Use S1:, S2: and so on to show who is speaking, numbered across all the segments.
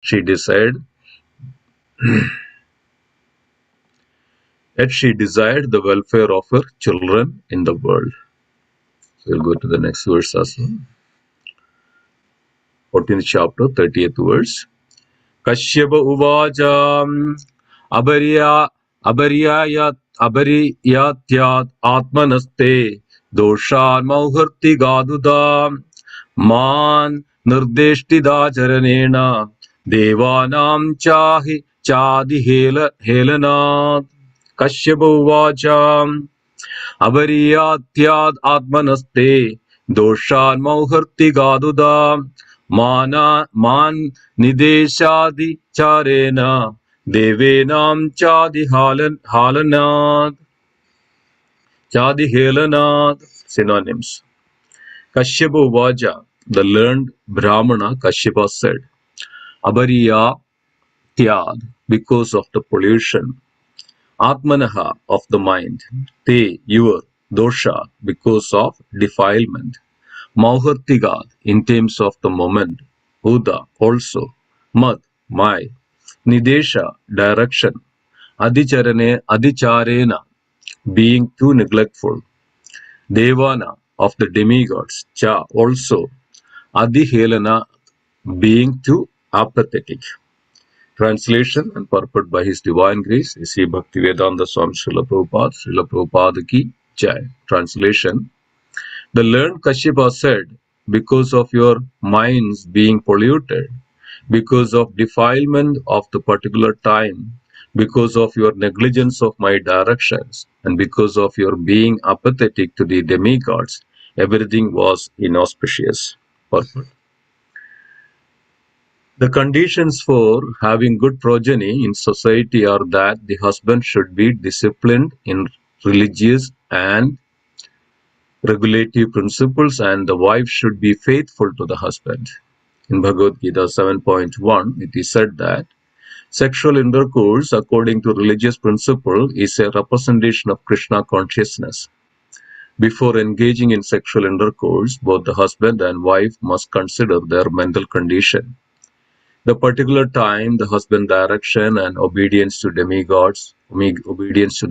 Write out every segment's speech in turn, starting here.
S1: She desired Yet she desired the welfare of her children in the world. So we'll go to the next verse as well. 14th chapter, 30th verse. Kashyapa uvacha abariyatyat atmanaste doshan mauharti gaduda man nirdeshtidacharanena devanam chadi helanat. Kashyapa uvacha Abariyatyad atmanaste doshan mauharti gaduda man nideshadi charena devenam chadi helanad. Synonyms. Kashyapa Vaja, the learned Brahmana Kashyapa said, Abariya Tyad, because of the pollution, Atmanaha, of the mind, Te, your, Dosha, because of defilement, Mauhartigad, in terms of the moment, Uda, also, Mad, my, Nidesha, direction, Adicharena, being too neglectful, Devana, of the demigods, Cha, also, Adihelana, being too apathetic. Translation and purport by His Divine Grace is Sri Bhaktivedanta Swami Srila Prabhupada Ki Jai. Translation. The learned Kashyapa said, because of your minds being polluted, because of defilement of the particular time, because of your negligence of my directions, and because of your being apathetic to the demigods, everything was inauspicious. Purport. The conditions for having good progeny in society are that the husband should be disciplined in religious and regulative principles and the wife should be faithful to the husband. In Bhagavad Gita 7.1, it is said that sexual intercourse, according to religious principle, is a representation of Krishna consciousness. Before engaging in sexual intercourse, both the husband and wife must consider their mental condition, the particular time, the husband direction, and obedience to the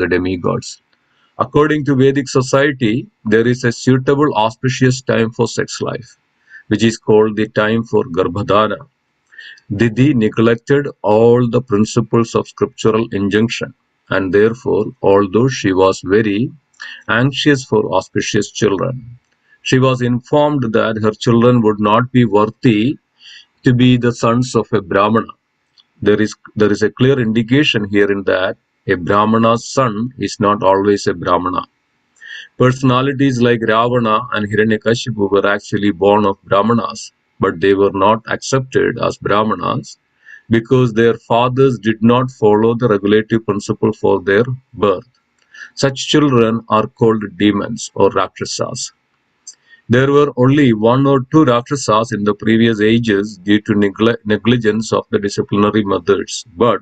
S1: demigods. According to Vedic society, there is a suitable auspicious time for sex life, which is called the time for Garbhadana. Didi neglected all the principles of scriptural injunction, and therefore, although she was very anxious for auspicious children, she was informed that her children would not be worthy to be the sons of a Brahmana. There is a clear indication here in that a Brahmana's son is not always a Brahmana. Personalities like Ravana and Hiranyakashipu were actually born of Brahmanas, but they were not accepted as Brahmanas because their fathers did not follow the regulative principle for their birth. Such children are called demons or Rakshasas. There were only one or two Rakshasas in the previous ages due to negligence of the disciplinary methods, but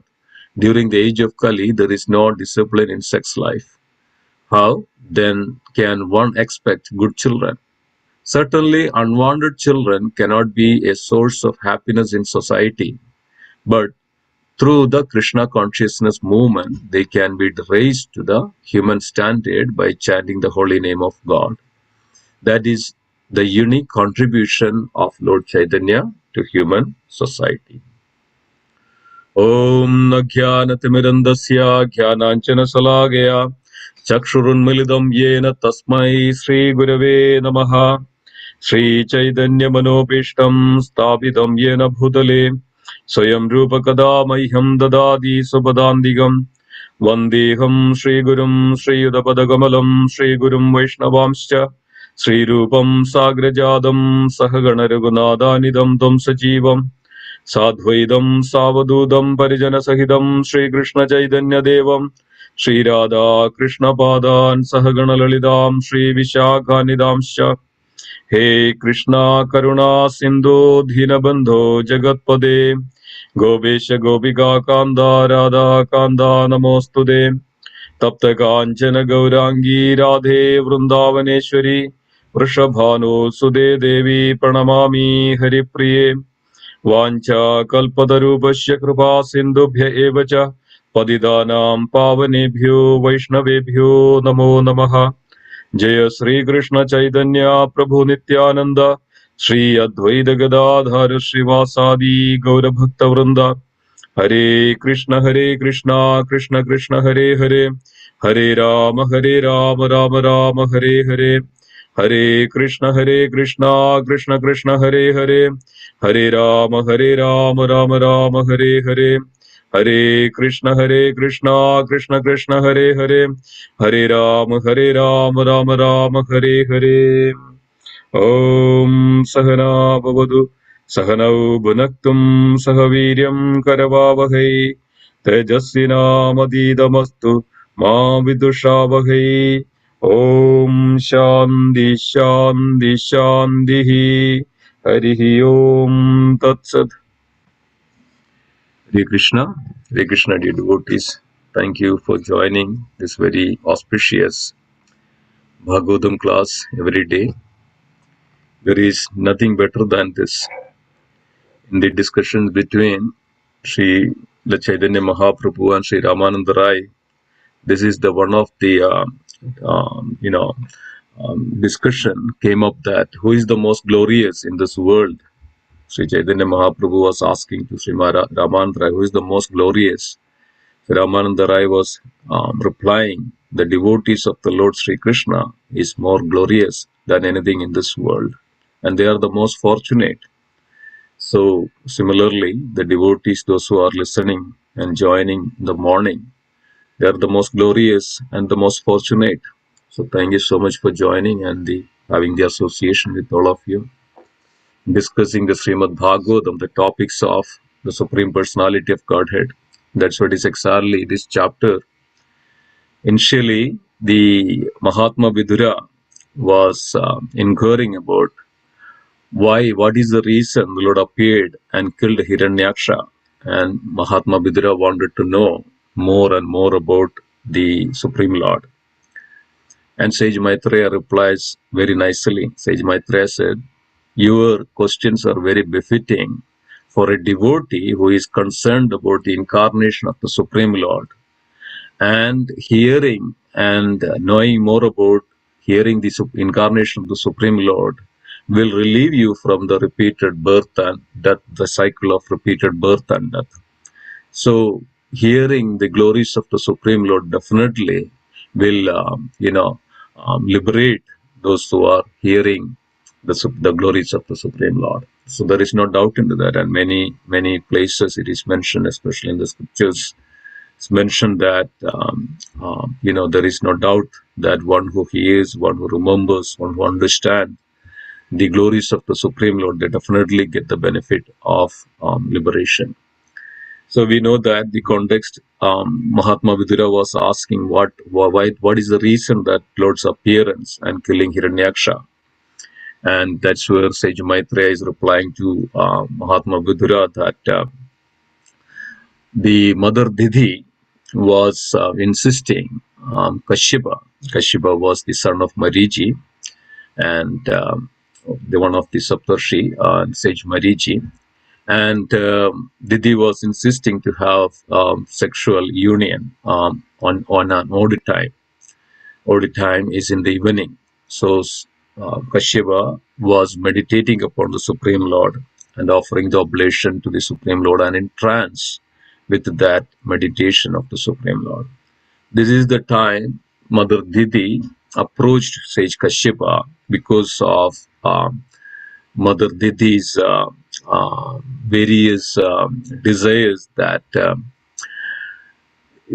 S1: during the age of Kali, there is no discipline in sex life. How, then, can one expect good children? Certainly, unwanted children cannot be a source of happiness in society, but through the Krishna consciousness movement, they can be raised to the human standard by chanting the holy name of God. That is the unique contribution of Lord Chaitanya to human society. Om Nagyanatimidandasya Jnananjana Salagaya Chakshurunmilidam Yena Tasmai Sri Gurave Namaha Sri Chaitanya Manopishtam Sthapitam Yena Bhutale Swayam Rupa Kada Mahyam Dadadi Supadandigam Vandeham Sri Gurum Sri Yudapadagamalam Sri Gurum Vaishnavamscha Sri Rupam Sagrajadam Sahagana Raghunadhanidam Tam Sajivam Sadhvaidam Savadudam Parijana Sahidam Sri Krishna Chaitanya Devam Sri Radha Krishna Padan Sahagana Lalidam Sri Vishakhanidamscha He Krishna Karuna Sindhu Dhinabandho Jagatpade Gopesha Gopika Kanda Radha Kanda Namostude Tapta Kanchana Gaurangi Radhe Vrindavaneshwari Vrishabhanu Sude Devi Pranamami Haripriye वाञ्छाकल्पतरुभ्यश्च कृपा सिन्धुभ्य एव च पतितानां पावनेभ्यो वैष्णवेभ्यो नमो नमः। जय श्री कृष्ण चैतन्य प्रभु नित्यानंद, श्री अद्वैत गदाधर श्रीवासादि गौर भक्त वृंद। हरे कृष्ण कृष्ण कृष्ण हरे हरे, हरे राम राम राम हरे हरे। हरे कृष्ण कृष्ण कृष्ण हरे हरे, हरे राम राम राम हरे हरे। हरे कृष्ण कृष्ण कृष्ण हरे हरे, हरे राम राम हरे हरे। ॐ सहना भवतु सहनौ भुनक्तुं सह वीर्यं करवावहै तेजस्विनामधीतमस्तु मा विदुषावहै। ॐ शान्ति शान्ति शान्तिः। हरिः ॐ तत्सत्। Hare Krishna, dear devotees. Thank you for joining this very auspicious Bhagavatam class every day. There is nothing better than this. In the discussions between Sri Chaitanya Mahaprabhu and Sri Ramananda Rai, this is the one of the discussion came up that who is the most glorious in this world. Sri Chaitanya Mahaprabhu was asking to Sri Ramananda Rai, who is the most glorious. Ramananda Rai was replying, the devotees of the Lord Sri Krishna is more glorious than anything in this world, and they are the most fortunate. So, similarly, the devotees, those who are listening and joining in the morning, they are the most glorious and the most fortunate. So, thank you so much for joining and having the association with all of you, discussing the Srimad Bhagavatam, the topics of the Supreme Personality of Godhead. That's what is exactly this chapter. Initially, the Mahatma Vidura was inquiring about what is the reason the Lord appeared and killed Hiranyaksha. And Mahatma Vidura wanted to know more and more about the Supreme Lord. And Sage Maitreya replies very nicely. Sage Maitreya said, your questions are very befitting for a devotee who is concerned about the incarnation of the Supreme Lord. And hearing and knowing more about hearing the incarnation of the Supreme Lord will relieve you from the repeated birth and death, the cycle of repeated birth and death. So hearing the glories of the Supreme Lord definitely will, liberate those who are hearing the glories of the Supreme Lord. So there is no doubt into that, and many places it is mentioned, especially in the scriptures. It's mentioned that there is no doubt that one who hears, one who remembers, one who understands the glories of the Supreme Lord, they definitely get the benefit of liberation. So we know that the context, Mahatma Vidura was asking what is the reason that Lord's appearance and killing Hiranyaksha, and that's where Sage Maitreya is replying to Mahatma Vidura that the mother Didhi was insisting Kashyapa was the son of Mariji, and the one of the Saptarshi, Sage Mariji. And Didi was insisting to have sexual union on an odd time. Odd time is in the evening. So Kashyapa was meditating upon the Supreme Lord and offering the oblation to the Supreme Lord and in trance with that meditation of the Supreme Lord. This is the time Mother Didi approached Sage Kashyapa because of Mother Didi's various desires that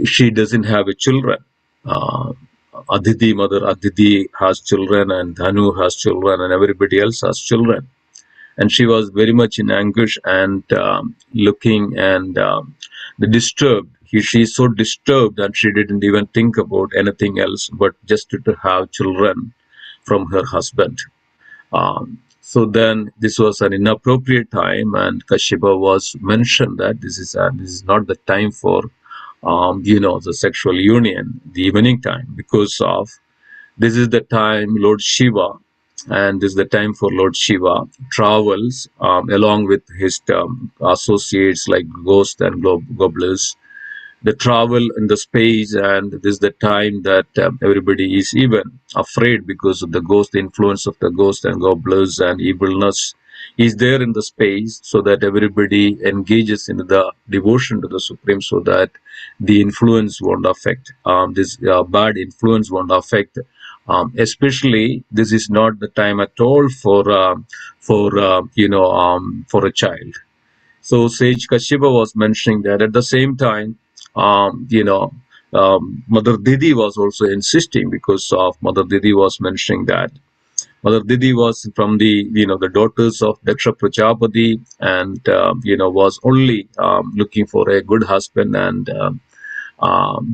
S1: she doesn't have a children. Mother Aditi has children, and Dhanu has children, and everybody else has children. And she was very much in anguish and looking and disturbed. She is so disturbed that she didn't even think about anything else but just to have children from her husband. So then this was an inappropriate time, and Kashyapa was mentioned that this is not the time for the sexual union, the evening time, because of this is the time Lord Shiva and this is the time for Lord Shiva travels along with his associates like ghosts and gobblers. They travel in the space, and this is the time that everybody is even afraid because of the ghost, the influence of the ghost and gobblers and evilness is there in the space, so that everybody engages in the devotion to the Supreme, so that the influence won't affect this bad influence won't affect. Especially, this is not the time at all for a child. So Sage Kashyapa was mentioning that at the same time, Mother Didi was also insisting, because of Mother Didi was mentioning that Mother Didi was from the daughters of Daksha Prajapati, and was only looking for a good husband, and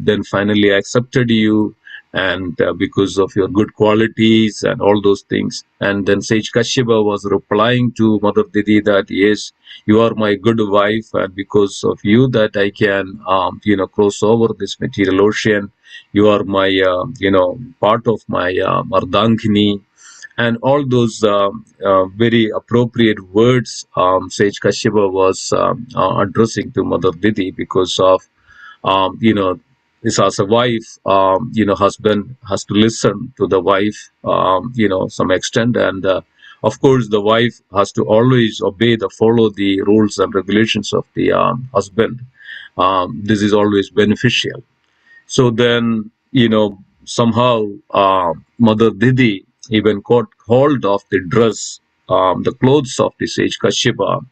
S1: then finally accepted you, and because of your good qualities and all those things. And then Sage Kashyapa was replying to Mother Didi that, yes, you are my good wife, and because of you that I can cross over this material ocean. You are my part of my Ardhankini, and all those very appropriate words Sage Kashyapa was addressing to Mother Didi, because of this as a wife, husband has to listen to the wife, some extent, and of course the wife has to always follow the rules and regulations of the husband. This is always beneficial. So then, somehow Mother Didi even got hold of the dress, the clothes of the Sage Kashyapa,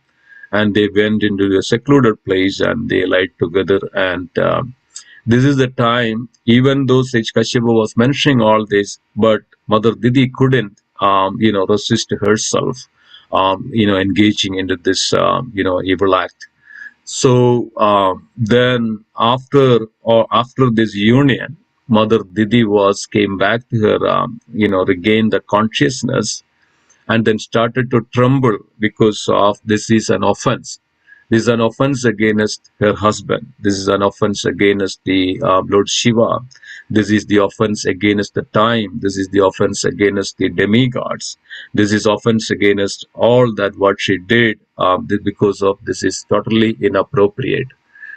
S1: and they went into a secluded place and they lied together. And this is the time, even though Sage Kashyapa was mentioning all this, but Mother Didi couldn't, resist herself, engaging into this, evil act. So then, after this union, Mother Didi was came back to her, regained the consciousness, and then started to tremble, because of this is an offense. This is an offense against her husband. This is an offense against the Lord Shiva. This is the offense against the time. This is the offense against the demigods. This is offense against all that what she did, because of this is totally inappropriate.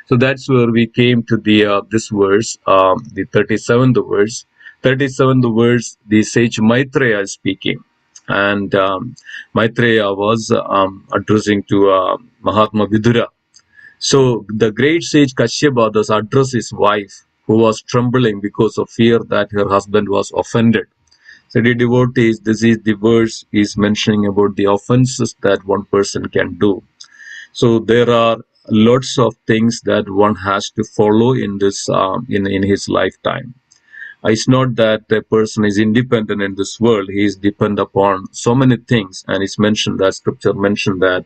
S1: So that's where we came to the this verse, the 37th verse. 37th verse, the sage Maitreya is speaking, and Maitreya was addressing to Mahatma Vidura. So the great sage Kashyapa thus addressed his wife, who was trembling because of fear that her husband was offended. So the devotees, this is the verse is mentioning about the offenses that one person can do. So there are lots of things that one has to follow in this in his lifetime. It's not that a person is independent in this world. He is dependent upon so many things. And it's mentioned that scripture mentioned that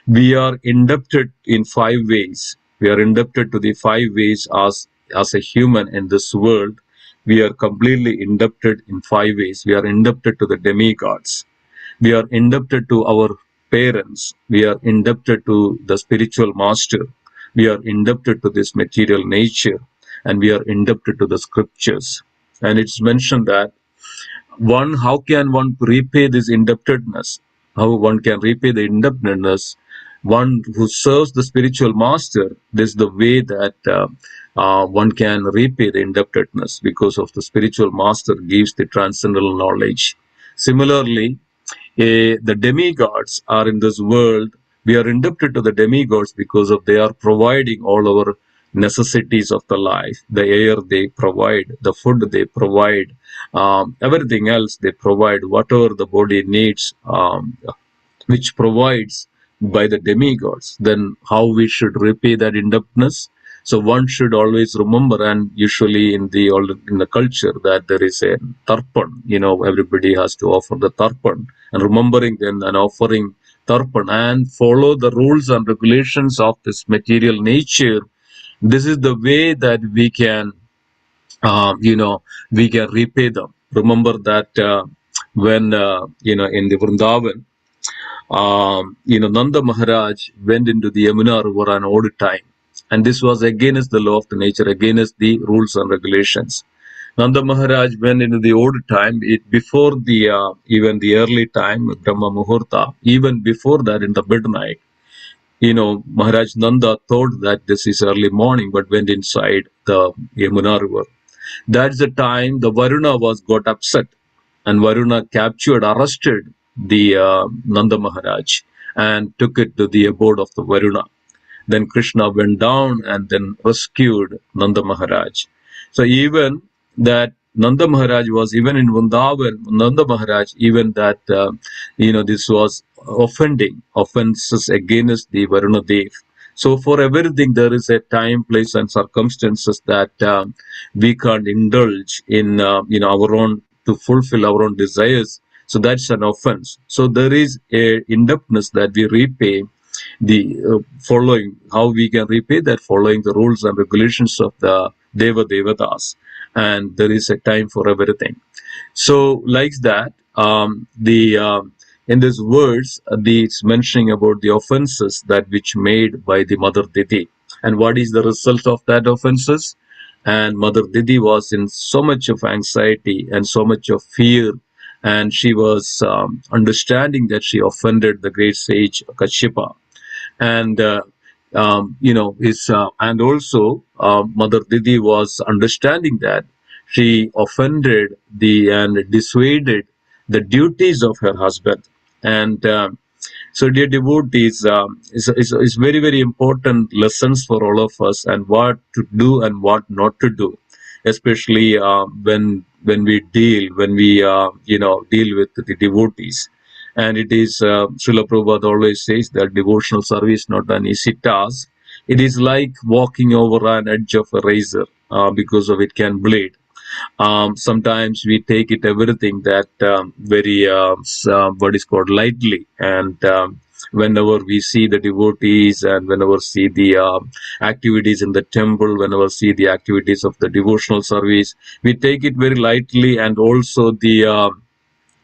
S1: we are indebted in 5 ways. We are indebted to the 5 ways as a human in this world. We are completely indebted in 5 ways. We are indebted to the demigods. We are indebted to our parents. We are indebted to the spiritual master. We are indebted to this material nature, and we are indebted to the scriptures. And it's mentioned that how can one repay this indebtedness? How one can repay the indebtedness? One who serves the spiritual master, this is the way that one can repay the indebtedness, because of the spiritual master gives the transcendental knowledge. Similarly, the demigods are in this world. We are indebted to the demigods because of they are providing all our necessities of the life, the air they provide, the food they provide, everything else they provide, whatever the body needs, which provides by the demigods. Then how we should repay that indebtedness? So one should always remember, and usually in the culture, that there is a tarpan. Everybody has to offer the tarpan, and remembering them and offering tarpan and follow the rules and regulations of this material nature. This is the way that we can, we can repay them. Remember that when in the Vrindavan, Nanda Maharaj went into the Yamuna River an odd time. And this was against the law of the nature, against the rules and regulations. Nanda Maharaj went into the old time, before the even the early time, Brahma Muhurta, even before that in the midnight. Maharaj Nanda thought that this is early morning, but went inside the Yamuna river. That's the time the Varuna got upset, and Varuna arrested the Nanda Maharaj and took it to the abode of the Varuna. Then Krishna went down and then rescued Nanda Maharaj. So even that Nanda Maharaj was even in Vrindavan, Nanda Maharaj, even that, this was offenses against the Varuna Dev. So for everything, there is a time, place, and circumstances that we can't indulge in, our own, to fulfill our own desires. So that's an offense. So there is a indebtedness that we repay the following, how we can repay that, following the rules and regulations of the Devatas, and there is a time for everything. So like that, the in this verse, it's mentioning about the offenses that which made by the mother Didi, and what is the result of that offenses. And mother Didi was in so much of anxiety and so much of fear, and she was understanding that she offended the great sage Kashyapa. And his and also Mother Didi was understanding that she offended the and dissuaded the duties of her husband. And so, dear devotees, is very, very important lessons for all of us, and what to do and what not to do, especially when we deal with the devotees. And it is, Srila Prabhupada always says that devotional service is not an easy task. It is like walking over an edge of a razor, because of it can bleed. Sometimes we take it everything that very what is called lightly, and whenever we see the devotees, and whenever see the activities in the temple, whenever see the activities of the devotional service, we take it very lightly. And also the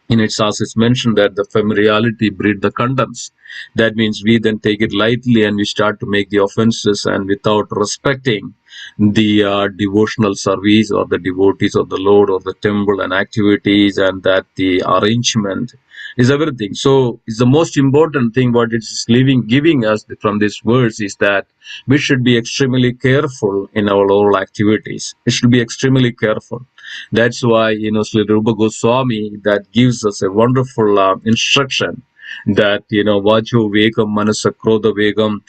S1: in its as it's mentioned that the familiarity breed the contents. That means we then take it lightly, and we start to make the offenses, and without respecting the devotional service or the devotees of the Lord or the temple and activities, and that the arrangement is everything. So it's the most important thing what it's giving us from this verse is that we should be extremely careful in our all activities. We should be extremely careful. That's why, Sri Rupa Goswami that gives us a wonderful instruction that, Vajo Vegam, Manasa Krodha Vegam,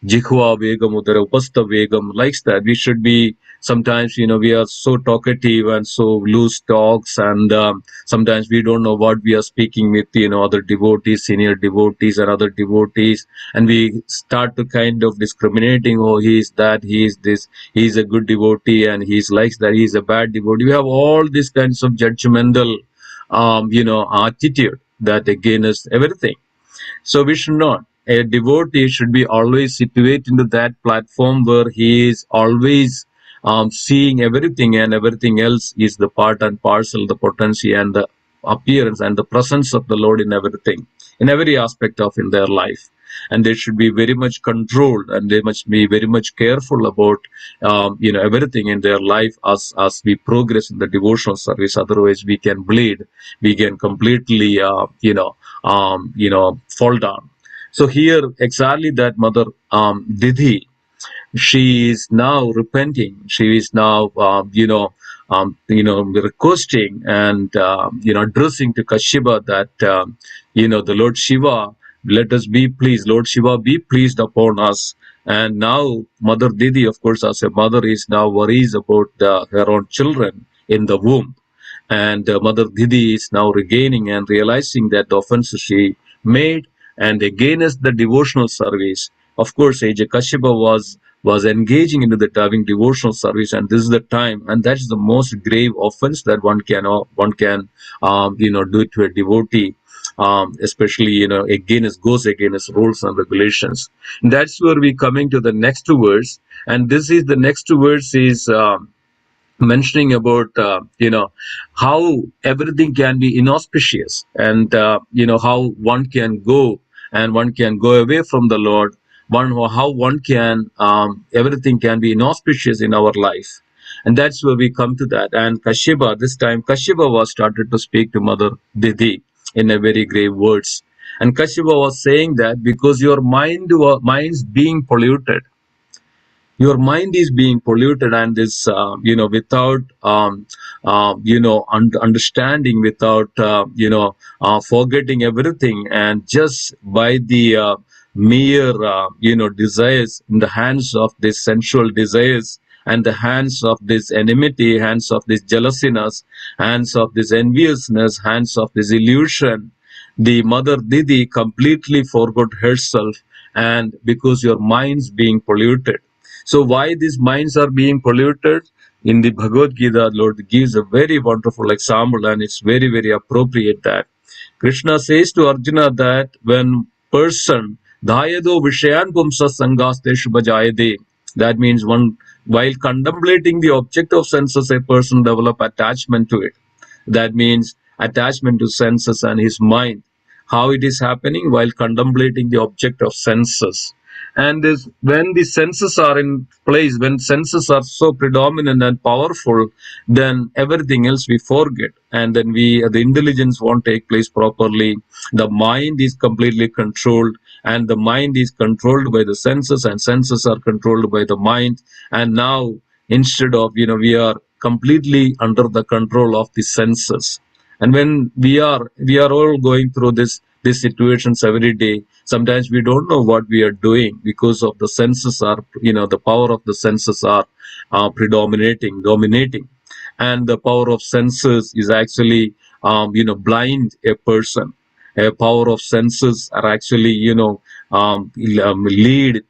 S1: Jikhva Vegam, Udara Upastha Vegam, likes that. We should be, sometimes, we are so talkative and so loose talks, and sometimes we don't know what we are speaking with, other devotees, senior devotees, and other devotees, and we start to kind of discriminating, oh, he is that, he is this, he is a good devotee, and he is like that, he is a bad devotee. We have all these kinds of judgmental, attitude that against everything. So we should not. A devotee should be always situated into that platform where he is always seeing everything, and everything else is the part and parcel, the potency and the appearance and the presence of the Lord in everything, in every aspect of in their life. And they should be very much controlled, and they must be very much careful about everything in their life as we progress in the devotional service. Otherwise, we can bleed, we can completely fall down. So here, exactly that mother Didhi, she is now repenting. She is now, requesting and addressing to Kashyapa that the Lord Shiva, let us be pleased. Lord Shiva, be pleased upon us. And now Mother Didi, of course, as a mother, is now worries about her own children in the womb. And Mother Didi is now regaining and realizing that the offenses she made, and against the devotional service. Of course, Aja Kashyapa was engaging into the having devotional service, and this is the time, and that's the most grave offense that one can do to a devotee, especially goes against rules and regulations. And that's where we coming to the next verse, and this is the next verse is. Mentioning about how everything can be inauspicious, and how one can go and one can go away from the Lord, how one can everything can be inauspicious in our life. And that's where we come to that. And Kashyapa, this time Kashyapa was started to speak to Mother Didi in a very grave words. And Kashyapa was saying that because your mind's being polluted, your mind is being polluted, and this without understanding, without forgetting everything, and just by the mere desires in the hands of these sensual desires, and the hands of this enmity, hands of this jealousiness, hands of this enviousness, hands of this illusion, the Mother Didi completely forgot herself. And because your mind's being polluted, so why these minds are being polluted? In the Bhagavad Gita, Lord gives a very wonderful example, and it's very, very appropriate that Krishna says to Arjuna that when person dhayado vishayan pumsa sangasteshu bhajayade, that means one while contemplating the object of senses, a person develop attachment to it. That means attachment to senses and his mind. How it is happening? While contemplating the object of senses. And this, when the senses are in place, when senses are so predominant and powerful, then everything else we forget, and then the intelligence won't take place properly. The mind is completely controlled, and the mind is controlled by the senses, and senses are controlled by the mind. And now, instead of, we are completely under the control of the senses. And when we are all going through these situations every day, sometimes we don't know what we are doing, because of the senses are, the power of the senses are dominating. And the power of senses is actually blind a person. A power of senses are actually lead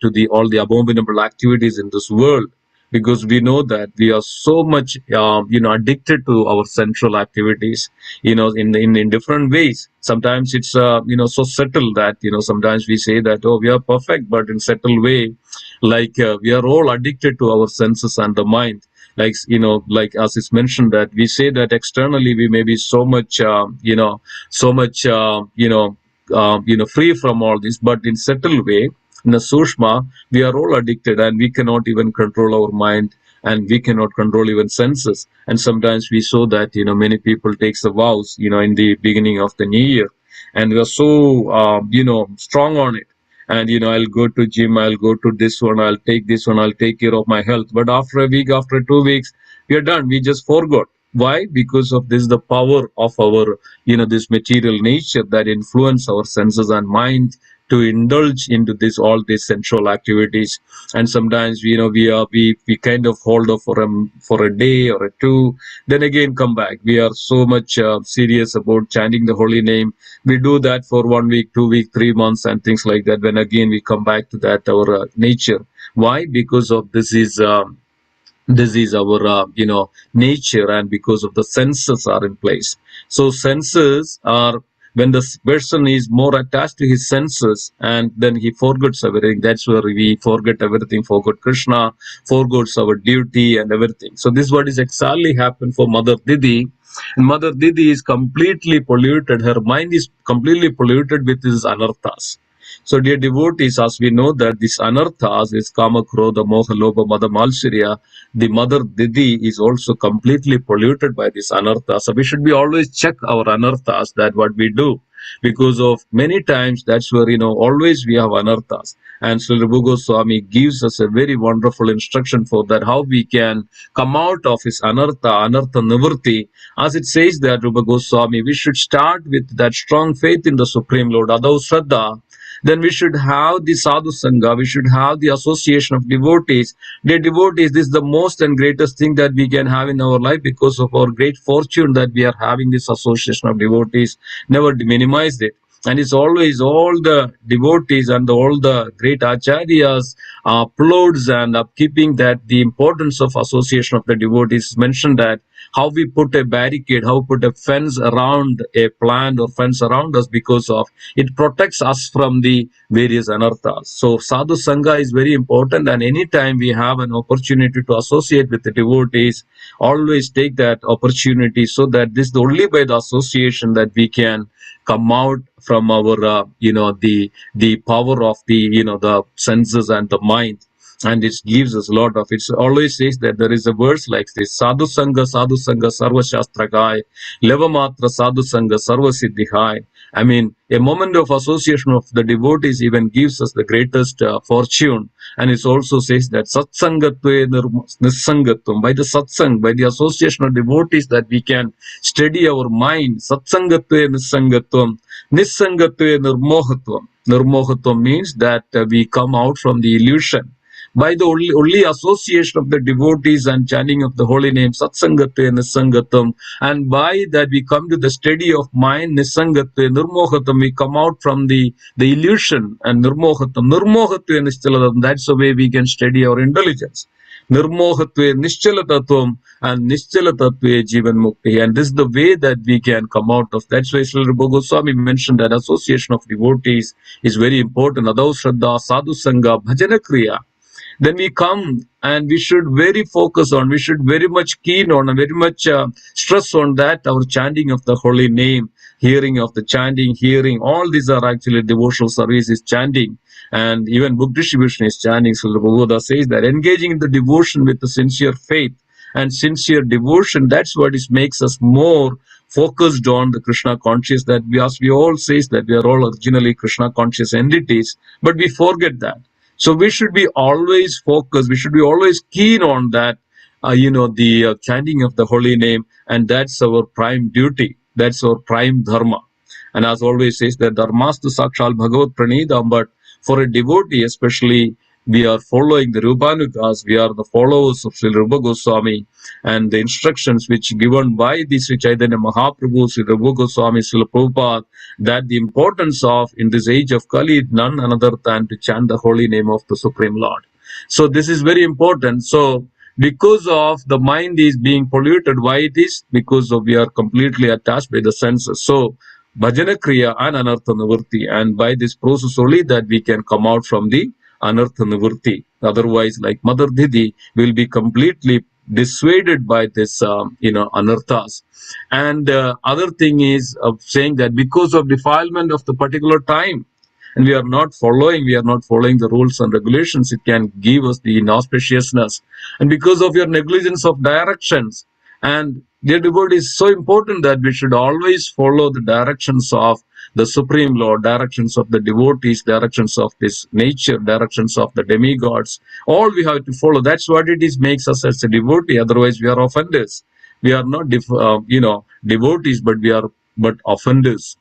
S1: to the all the abominable activities in this world, because we know that we are so much addicted to our sensual activities, in different ways. Sometimes it's so subtle that sometimes we say that, oh, we are perfect, but in subtle way, like we are all addicted to our senses and the mind. Like, like as it's mentioned, that we say that externally we may be so much free from all this, but in subtle way, in a sushma, we are all addicted, and we cannot even control our mind, and we cannot control even senses. And sometimes we saw that many people takes the vows in the beginning of the new year, and we are so strong on it. And I'll go to gym, I'll go to this one, I'll take this one, I'll take care of my health. But after a week, after 2 weeks, we are done. We just forgot. Why? Because of this, the power of our this material nature that influence our senses and mind to indulge into this all these sensual activities. And sometimes we kind of hold off for a day or a two, then again come back. We are so much serious about chanting the holy name. We do that for 1 week, 2 week, 3 months, and things like that. When again we come back to that our nature. Why? Because of this is our nature, and because of the senses are in place. So senses are, when the person is more attached to his senses, and then he forgets everything. That's where we forget everything, forgot Krishna, forgets our duty and everything. So this is what is exactly happened for Mother Didi. And Mother Didi is completely polluted. Her mind is completely polluted with these anarthas. So, dear devotees, as we know that this anarthas is kama, krodha, moha, lobha, mada, malsirya, the Mother Didi is also completely polluted by this anarthas. So, we should be always check our anarthas, that what we do, because of many times that's where always we have anarthas. And Sri Rupa Goswami gives us a very wonderful instruction for that, how we can come out of his anartha nivritti. As it says that Rupa Goswami, we should start with that strong faith in the Supreme Lord, adau shraddha. Then we should have the sadhu sangha, we should have the association of devotees. Dear devotees, this is the most and greatest thing that we can have in our life, because of our great fortune that we are having this association of devotees. Never minimize it. And it's always all the devotees and all the great acharyas uploads and upkeeping that the importance of association of the devotees. Mentioned that how we put a barricade, how we put a fence around a plant or fence around us, because of it protects us from the various anarthas. So sadhu sangha is very important, and anytime we have an opportunity to associate with the devotees, always take that opportunity, so that this is only by the association that we can come out from our the power of the the senses and the mind. And it gives us a lot of, it always says that there is a verse like this: sadhu sanga sarva shastra gai, levamatra sadhu sanga sarva siddhi hai. I mean, a moment of association of the devotees even gives us the greatest fortune. And it also says that satsangatve nissangatvam, by the satsang, by the association of devotees, that we can steady our mind. Satsangatve nissangatvam, nissangatve nirmohatvam. Nirmohatvam means that we come out from the illusion by the only association of the devotees and chanting of the holy name, satsangatve nisangatam, and by that we come to the steady of mind, nisangatve nirmohatam, we come out from the illusion, and nirmohatve nischalatam, that's the way we can steady our intelligence. Nirmohatve nischalatatvam, and nischalatatve jivan mukti, and this is the way that we can come out of. That's why Srila Rupa Goswami mentioned that association of devotees is very important. Adau shraddha, sadhu sangha, bhajana kriya. Then we come and we should very focus on, we should very much keen on and very much stress on that, our chanting of the holy name, hearing of the chanting, hearing, all these are actually devotional services, chanting, and even book distribution is chanting. So the Bhagavad says that engaging in the devotion with the sincere faith and sincere devotion, that's what is makes us more focused on the Krishna conscious, that we, as we all says that we are all originally Krishna conscious entities, but we forget that. So we should be always focused. We should be always keen on that, the chanting of the holy name, and that's our prime duty. That's our prime dharma. And as always says that dharmastu sakshal bhagavat pranidam, but for a devotee especially, we are following the Rupanugas, we are the followers of Sri Rupa Goswami, and the instructions which given by the Sri Chaitanya Mahaprabhu, Sri Rupa Goswami, Sri Prabhupada, that the importance of, in this age of Kali, none another than to chant the holy name of the Supreme Lord. So this is very important. So because of the mind is being polluted, why it is? Because of we are completely attached by the senses. So bhajana kriya and anartha nivritti, and by this process only that we can come out from the anartha nivritti. Otherwise, like Mother Didi, will be completely dissuaded by this anarthas. And other thing is saying that because of defilement of the particular time, and we are not following the rules and regulations, it can give us the inauspiciousness. And because of your negligence of directions, and dear devotee, is so important that we should always follow the directions of the Supreme Lord, directions of the devotees, directions of this nature, directions of the demigods. All we have to follow. That's what it is makes us as a devotee. Otherwise, we are offenders. We are not, devotees, but we are offenders.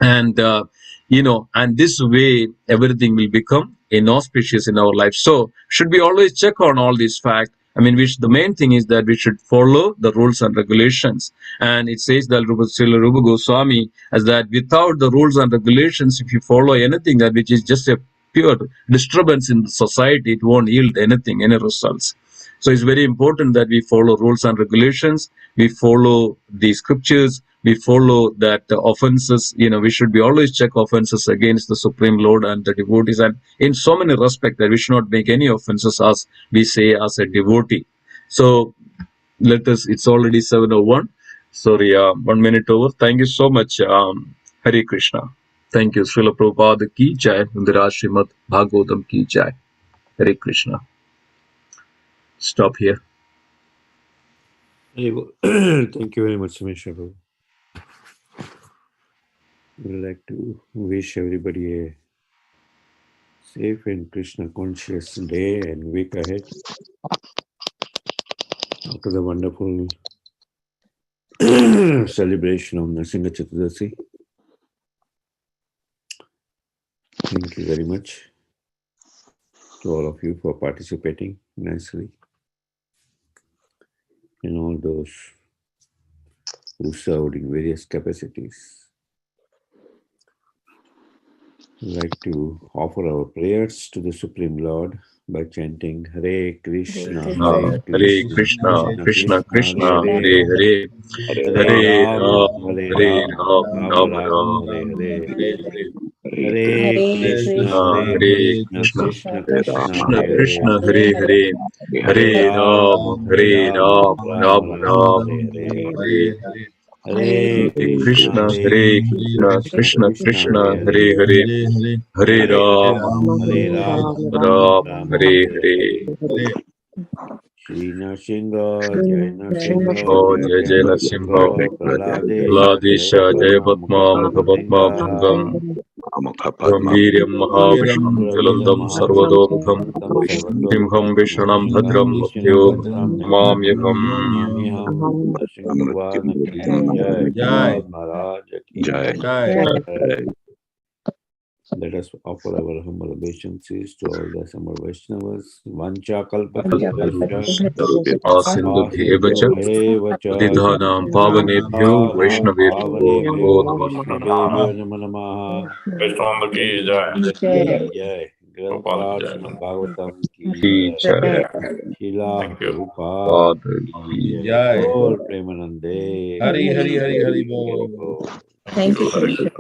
S1: And and this way everything will become inauspicious in our life. So should we always check on all these facts? I mean, which the main thing is that we should follow the rules and regulations. And it says that Srila Rupa Goswami as that without the rules and regulations, if you follow anything that which is just a pure disturbance in the society, it won't yield anything, any results. So it's very important that we follow rules and regulations, we follow the scriptures, we follow that offenses, we should be always check offenses against the Supreme Lord and the devotees, and in so many respects that we should not make any offenses as we say as a devotee. So let us, it's already 7:01. Sorry, 1 minute over. Thank you so much. Hare Krishna. Thank you. Srila Prabhupada ki jai. Indira Srimad Bhagavatam ki jai. Hare Krishna. Stop here.
S2: Thank you very much, Simheswar. We'd like to wish everybody a safe and Krishna conscious day and week ahead. After the wonderful celebration of Nrsimha Chaturdasi. Thank you very much to all of you for participating nicely, and all those who served in various capacities. We'd like to offer our prayers to the Supreme Lord by chanting Hare Krishna,
S1: Hare Krishna, Krishna Krishna, Hare Hare, Hare Ram, Hare Ram, Ram Ram, Hare Hare.
S2: Hare Krishna,
S1: Hare Krishna,
S2: Krishna
S1: Krishna
S2: Hare
S1: Krishna,
S2: Hare,
S1: Hare Hare,
S2: Hare
S1: Hare
S2: Ram,
S1: Ram, Hare Ram, Ram Ram,
S2: Hare Hare,
S1: Hare Hare.
S2: Hare Krishna,
S1: Krishna,
S2: Hare
S1: Hare
S2: Krishna,
S1: Krishna,
S2: Krishna
S1: Krishna
S2: Krishna,
S1: Krishna,
S2: Hare
S1: Hare
S2: Hare,
S1: Hare, Hare
S2: Hare
S1: Rama,
S2: Ram, Hare Ram,
S1: Ram
S2: Ram
S1: Ram,
S2: Ram,
S1: Hare
S2: Hare
S1: Hare.
S2: Hare. Shri Nrsimha, Jai Nrsimha,
S1: Nrsimha,
S2: Jai
S1: Jai
S2: Jai
S1: Jai Nrsimha,
S2: Nrsimha, Praladesha, Jai
S1: Vladisha, Jaya
S2: Padma Mukha
S1: Padma
S2: Padma
S1: Mukhapadma
S2: Sindha,
S1: Bhangam, Gambhīryam Mahavisham
S2: Suravira
S1: Jalandam Sarvadomukham,
S2: Mahavitam
S1: Simham
S2: Sarvatomukam
S1: Vishnam
S2: Singham
S1: Bhadram
S2: Vishnu
S1: Bhaktyo
S2: Bhadram
S1: Namāmyaham.
S2: Namyaham Nrsimha Bhagwan Ki Jai, Prahlad Maharaj Ki Jai. Let us offer our humble obeisances to all the Samar Vaishnavas. Vancha kalpatarubhyascha
S1: Kripa Sindhubhyeva cha
S2: Sindhubhyev cha
S1: Patidhanam Pavanebhyo
S2: Nam
S1: Vaishnavebhyo
S2: Pavanebhyo
S1: Namo Namaha.
S2: Vaishnavebhyo Namo Namaha. Vrindavan Ki Jai, Granthpat Srimad Bhagavatam Ki
S1: Ki
S2: Jai,
S1: Jai.
S2: Srila Prabhupada
S1: Padre
S2: Ki
S1: Ki
S2: Jai, Gaur Premanande Ki Jai. Hari Bol.
S3: Thank you, Krishna.